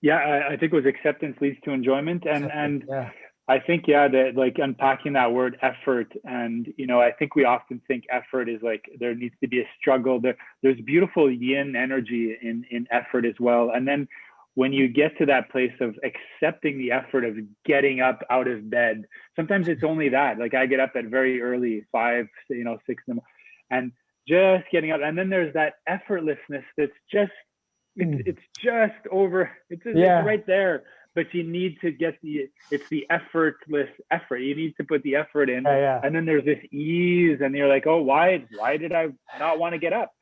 Yeah, I think it was acceptance leads to enjoyment. And yeah. I think, that like unpacking that word effort, and, you know, I think we often think effort is like, there needs to be a struggle. There's beautiful yin energy in effort as well. And then when you get to that place of accepting the effort of getting up out of bed, sometimes it's only that. Like, I get up at very early, 5, 6 in the morning, and just getting up. And then there's that effortlessness that's just, it's just over, it's right there. But you need to get it's the effortless effort. You need to put the effort in. And then there's this ease, and you're like, oh, why did I not want to get up?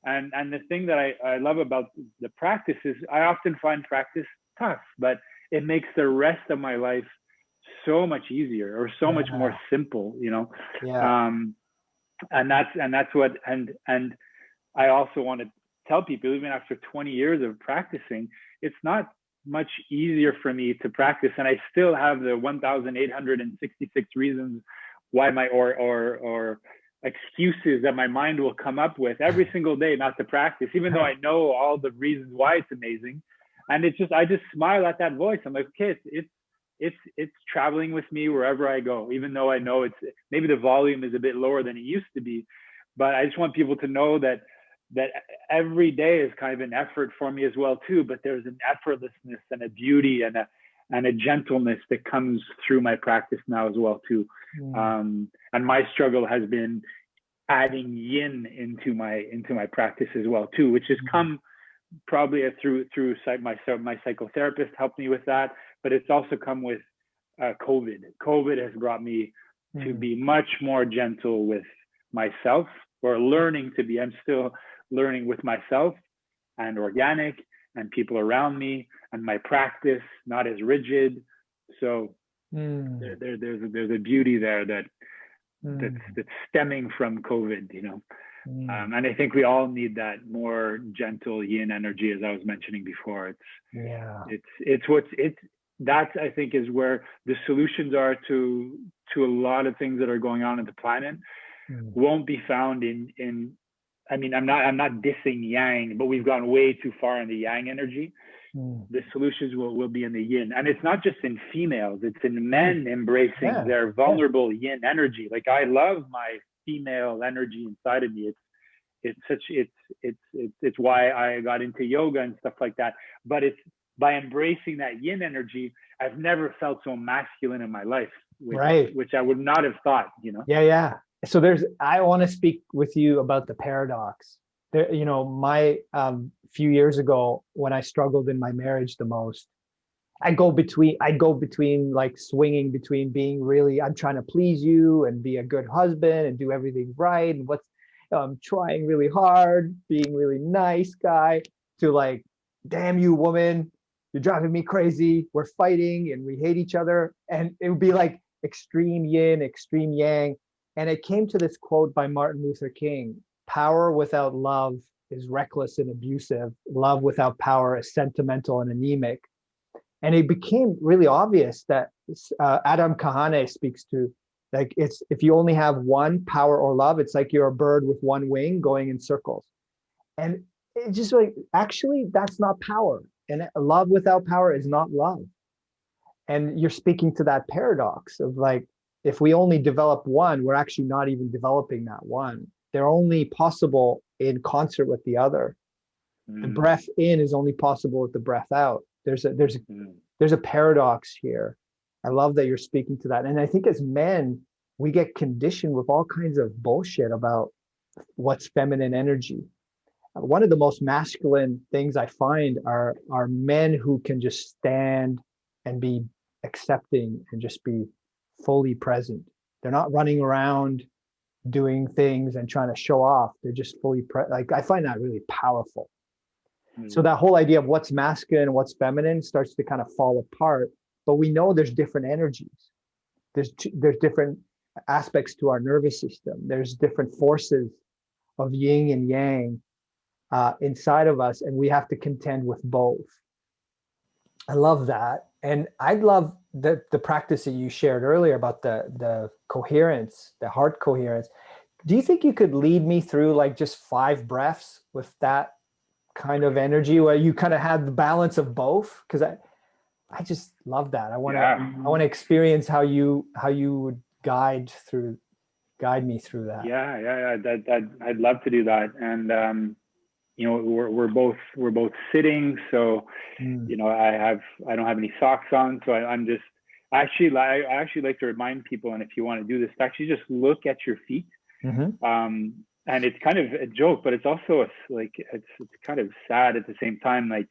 And the thing that I love about the practice is I often find practice tough, but it makes the rest of my life so much easier, or so much more simple, you know? And that's what, and I also want to tell people, even after 20 years of practicing, it's not much easier for me to practice, and I still have the 1,866 reasons why or excuses that my mind will come up with every single day not to practice, even though I know all the reasons why it's amazing. And it's just, I just smile at that voice. I'm like, okay, it's traveling with me wherever I go, even though I know it's maybe the volume is a bit lower than it used to be. But I just want people to know that every day is kind of an effort for me as well too, but there's an effortlessness and a beauty and a gentleness that comes through my practice now as well too. And my struggle has been adding yin into my practice as well too, which has come probably through my psychotherapist helped me with that, but it's also come with COVID has brought me to be much more gentle with myself, or learning to be. I'm still learning with myself, and organic, and people around me, and my practice not as rigid. So there's a beauty there that's stemming from COVID, you know. And I think we all need that more gentle yin energy, as I was mentioning before. That I think is where the solutions are to a lot of things that are going on in the planet. Won't be found in I mean, I'm not dissing yang, but we've gone way too far in the yang energy. The solutions will be in the yin. And it's not just in females, it's in men embracing their vulnerable yin energy. Like, I love my female energy inside of me. It's why I got into yoga and stuff like that. But it's by embracing that yin energy, I've never felt so masculine in my life, which I would not have thought, you know? Yeah. So I want to speak with you about the paradox. There, you know, my few years ago when I struggled in my marriage the most, I go between like swinging between being really, I'm trying to please you and be a good husband and do everything right, and trying really hard, being really nice guy, to like, damn you woman, you're driving me crazy, we're fighting and we hate each other. And it would be like extreme yin, extreme yang. And it came to this quote by Martin Luther King: power without love is reckless and abusive. Love without power is sentimental and anemic. And it became really obvious that Adam Kahane speaks to, like, it's, if you only have one, power or love, it's like you're a bird with one wing going in circles. And it's just like, actually, that's not power. And love without power is not love. And you're speaking to that paradox of like, if we only develop one, we're actually not even developing that one. They're only possible in concert with the other. The breath in is only possible with the breath out. There's a paradox here. I love that you're speaking to that. And I think as men, we get conditioned with all kinds of bullshit about what's feminine energy. One of the most masculine things I find are men who can just stand and be accepting and just be fully present. They're not running around doing things and trying to show off. They're just fully like, I find that really powerful. So that whole idea of what's masculine and what's feminine starts to kind of fall apart. But we know there's different energies. There's different aspects to our nervous system. There's different forces of yin and yang inside of us, and we have to contend with both. I love that. And I'd love the practice that you shared earlier about the coherence, the heart coherence. Do you think you could lead me through like just 5 breaths with that kind of energy where you kind of had the balance of both? Because I just love that. I want to experience how you would guide me through that. I'd love to do that. And you know, we're both sitting, so you know, I don't have any socks on, so I actually like to remind people, and if you want to do this, actually just look at your feet. And it's kind of a joke, but it's also it's kind of sad at the same time. Like,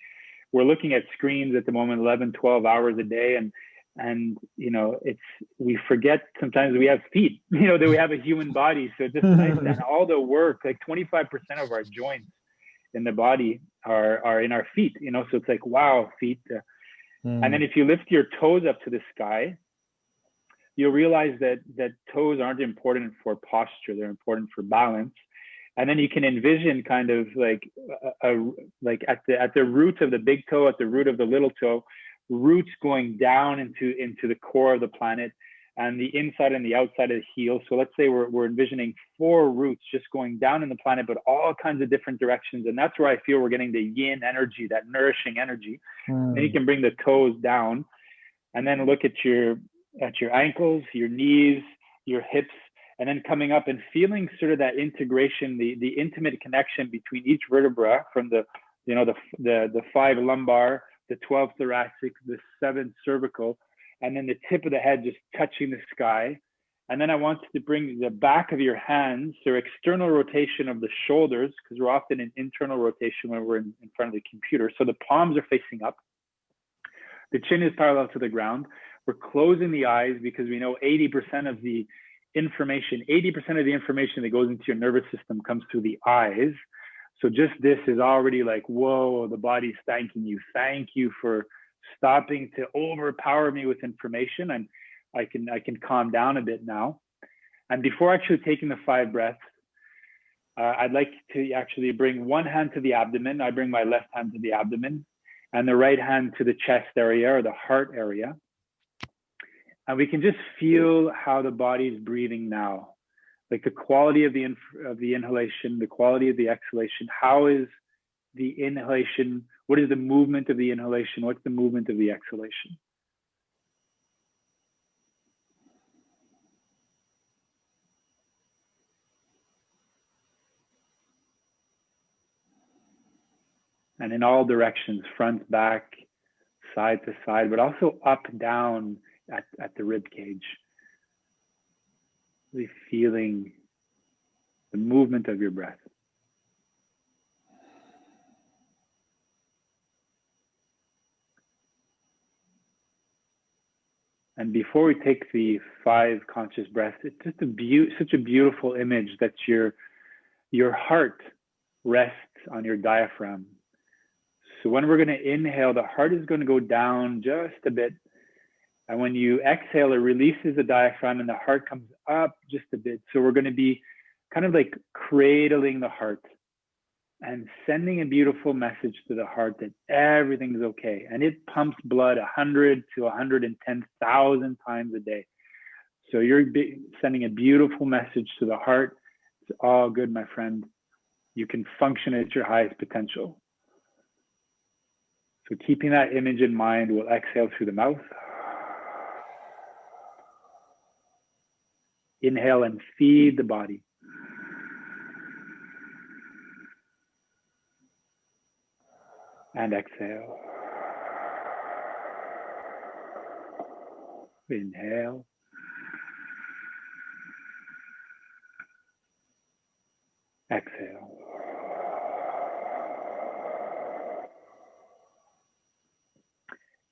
we're looking at screens at the moment 11, 12 hours a day, and you know, we forget sometimes we have feet, you know, that we have a human body. So it's just nice, and all the work, like 25% of our joints in the body are in our feet, you know. So it's like, wow, feet. And then if you lift your toes up to the sky, you'll realize that toes aren't important for posture, they're important for balance. And then you can envision kind of like like at the root of the big toe, at the root of the little toe, roots going down into the core of the planet, and the inside and the outside of the heel. So let's say we're envisioning 4 roots just going down in the planet, but all kinds of different directions. And that's where I feel we're getting the yin energy, that nourishing energy. Then you can bring the toes down, and then look at your ankles, your knees, your hips, and then coming up and feeling sort of that integration, the intimate connection between each vertebra, from the 5 lumbar, the 12 thoracic, the 7 cervical, and then the tip of the head just touching the sky. And then I want to bring the back of your hands, so external rotation of the shoulders, because we're often in internal rotation when we're in front of the computer. So the palms are facing up. The chin is parallel to the ground. We're closing the eyes because we know 80% of the information that goes into your nervous system comes through the eyes. So just this is already like, whoa, the body's thanking you. Thank you for stopping to overpower me with information. And I can calm down a bit now. And before actually taking the 5 breaths, I'd like to actually bring one hand to the abdomen. I bring my left hand to the abdomen, and the right hand to the chest area or the heart area. And we can just feel how the body is breathing now. like the quality of the inhalation, the quality of the exhalation. How is the inhalation? What is the movement of the inhalation? What's the movement of the exhalation? And in all directions, front, back, side to side, but also up, down at the rib cage. Really feeling the movement of your breath. And before we take the 5 conscious breaths, it's just such a beautiful image that your heart rests on your diaphragm. So when we're going to inhale, the heart is going to go down just a bit. And when you exhale, it releases the diaphragm and the heart comes up just a bit. So we're going to be kind of like cradling the heart and sending a beautiful message to the heart that everything's okay. And it pumps blood 100 to 110,000 times a day. So you're sending a beautiful message to the heart. It's all good, my friend. You can function at your highest potential. So keeping that image in mind, we'll exhale through the mouth. Inhale and feed the body. And exhale. Inhale. Exhale.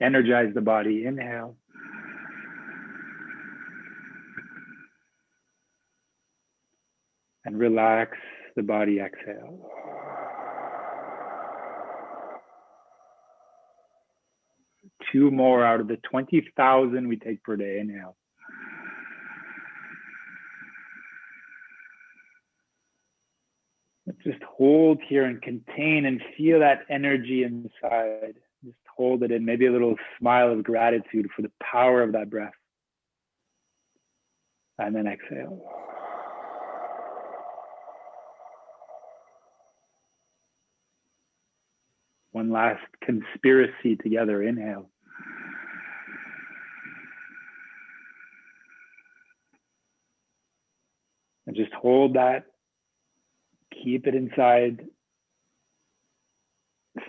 Energize the body. Inhale. And relax the body. Exhale. 2 more out of the 20,000 we take per day. Inhale. Let's just hold here and contain and feel that energy inside. Just hold it in, maybe a little smile of gratitude for the power of that breath. And then exhale. One last conspiracy together. Inhale. And just hold that. Keep it inside.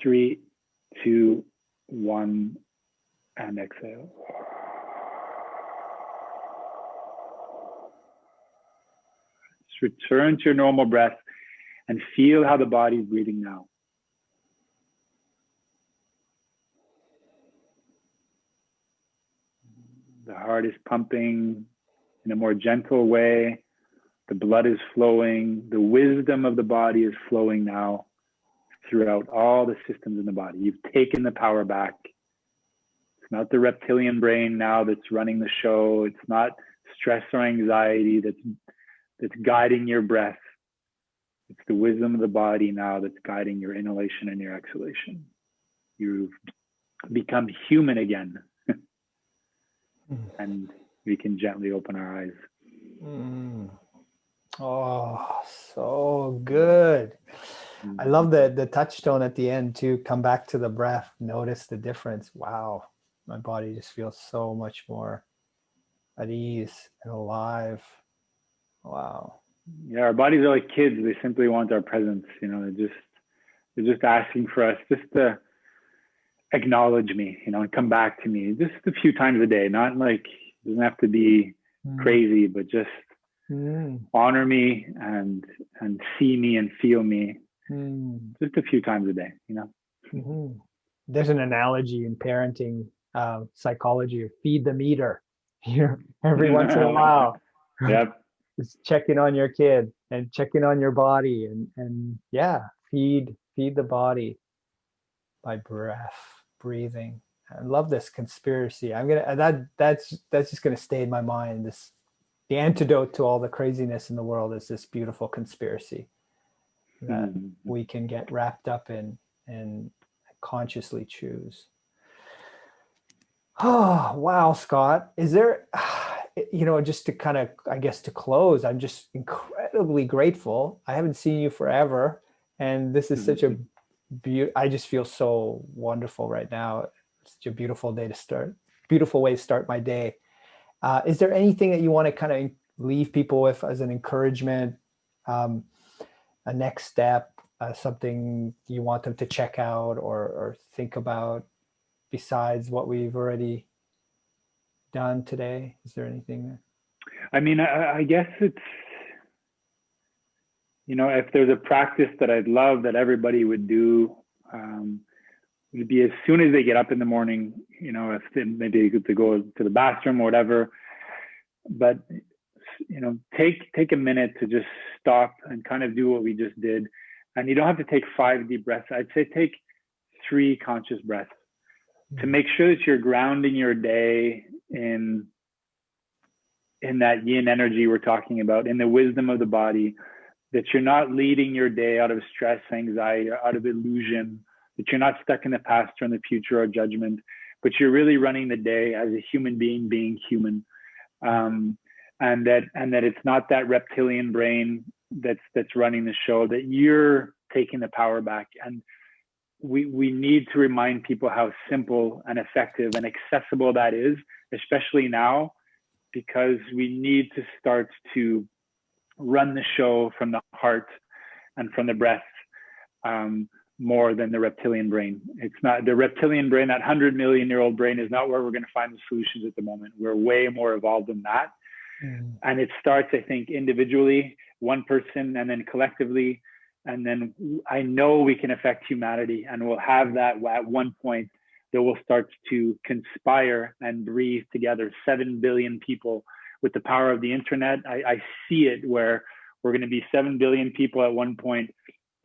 3, 2, 1, and exhale. Just return to your normal breath and feel how the body is breathing now. The heart is pumping in a more gentle way. The blood is flowing. The wisdom of the body is flowing now throughout all the systems in the body. You've taken the power back. It's not the reptilian brain now that's running the show. It's not stress or anxiety that's guiding your breath. It's the wisdom of the body now that's guiding your inhalation and your exhalation. You've become human again. And we can gently open our eyes. Oh, so good. I love the touchstone at the end too. Come back to the breath. Notice the difference. Wow. My body just feels so much more at ease and alive. Wow. Yeah, our bodies are like kids. They simply want our presence. You know, they're just asking for us just to acknowledge me, you know, and come back to me just a few times a day. Not like, it doesn't have to be crazy, but just honor me and see me and feel me just a few times a day, you know. There's an analogy in parenting psychology of feed the meter. Every once in a while. Yep. Just checking on your kid and checking on your body and yeah, feed the body by breath, breathing. I love this conspiracy. That's just gonna stay in my mind. The antidote to all the craziness in the world is this beautiful conspiracy that we can get wrapped up in and consciously choose. Oh, wow, Scott. Is there just to kind of, I guess, to close, I'm just incredibly grateful. I haven't seen you forever, and this is such a I just feel so wonderful right now. It's such a beautiful day to start, beautiful way to start my day. Is there anything that you want to kind of leave people with as an encouragement, a next step, something you want them to check out or think about besides what we've already done today? Is there anything? I mean, I guess it's, if there's a practice that I'd love that everybody would do, would be as soon as they get up in the morning, if they, maybe to go to the bathroom or whatever, but take a minute to just stop and kind of do what we just did. And you don't have to take 5 deep breaths. I'd say take 3 conscious breaths to make sure that you're grounding your day in that yin energy we're talking about, in the wisdom of the body, that you're not leading your day out of stress, anxiety, or out of illusion, that you're not stuck in the past or in the future or judgment, but you're really running the day as a human being human. And that it's not that reptilian brain that's running the show, that you're taking the power back. And we need to remind people how simple and effective and accessible that is, especially now, because we need to start to run the show from the heart and from the breath, more than the reptilian brain. It's not the reptilian brain, that 100 million year old brain is not where we're going to find the solutions at the moment. We're way more evolved than that. And it starts, I think, individually, one person, and then collectively. And then I know we can affect humanity, and we'll have that at one point that will start to conspire and breathe together, 7 billion people with the power of the internet. I see it where we're going to be 7 billion people at one point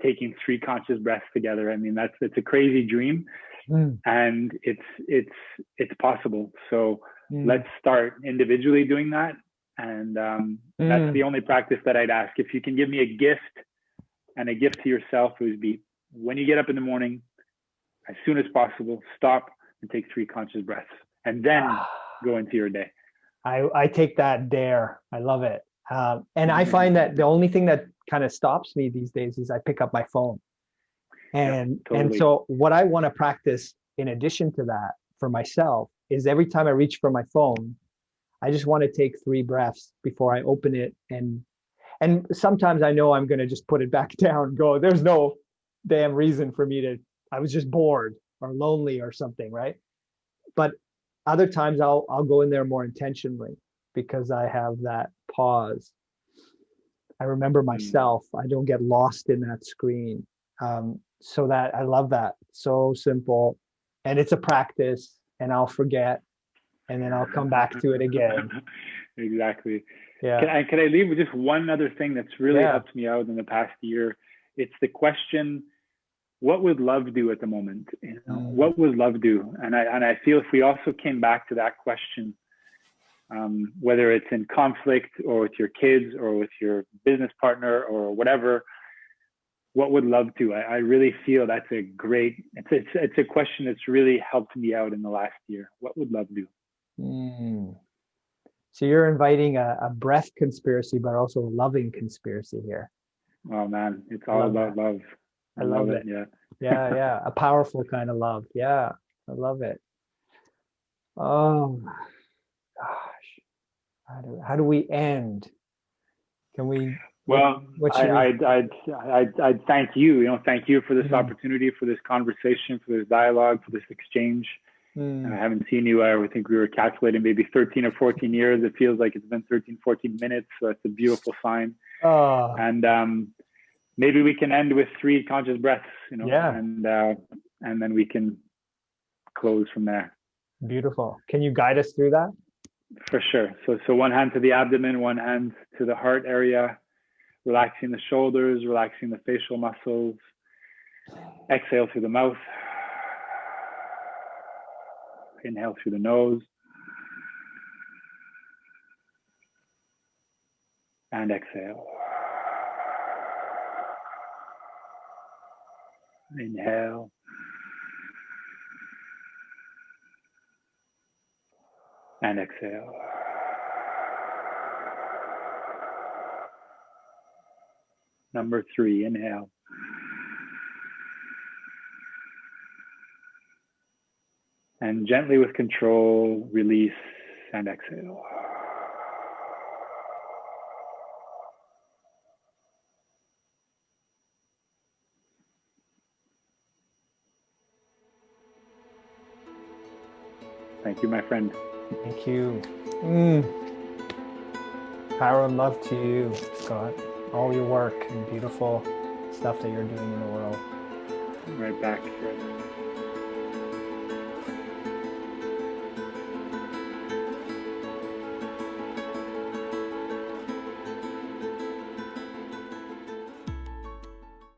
taking 3 conscious breaths together. I mean, it's a crazy dream, and it's possible. So let's start individually doing that. And that's the only practice that I'd ask. If you can give me a gift, and a gift to yourself, would be when you get up in the morning, as soon as possible, stop and take 3 conscious breaths, and then go into your day. I take that dare. I love it. And I find that the only thing that kind of stops me these days is I pick up my phone. And so what I want to practice in addition to that for myself is every time I reach for my phone, I just want to take 3 breaths before I open it. And sometimes I know I'm going to just put it back down, go, there's no damn reason for me to, I was just bored or lonely or something, right? But other times I'll go in there more intentionally because I have that pause. I remember myself. I don't get lost in that screen. So that I love that. So simple. And it's a practice, and I'll forget, and then I'll come back to it again. Exactly. Yeah. Can I leave with just one other thing that's really helped me out in the past year? It's the question, what would love do at the moment? What would love do? And I feel if we also came back to that question, whether it's in conflict or with your kids or with your business partner or whatever, what would love do? I really feel that's a great, it's a question that's really helped me out in the last year. What would love do? So you're inviting a breath conspiracy, but also a loving conspiracy here. Oh man, it's all about love. I love it. Yeah. Yeah. A powerful kind of love. Yeah. I love it. Oh gosh. How do we end? Can we? Well, I'd thank you. Thank you for this opportunity, for this conversation, for this dialogue, for this exchange. I haven't seen you. I think we were calculating maybe 13 or 14 years. It feels like it's been 13, 14 minutes. So it's a beautiful sign. And maybe we can end with 3 conscious breaths, and then we can close from there. Beautiful. Can you guide us through that? For sure. So one hand to the abdomen, one hand to the heart area, relaxing the shoulders, relaxing the facial muscles. Exhale through the mouth. Inhale through the nose. And exhale. Inhale. And exhale. Number 3, inhale. And gently with control, release and exhale. Thank you, my friend. Thank you. Power and love to you, Scott. All your work and beautiful stuff that you're doing in the world. Right back.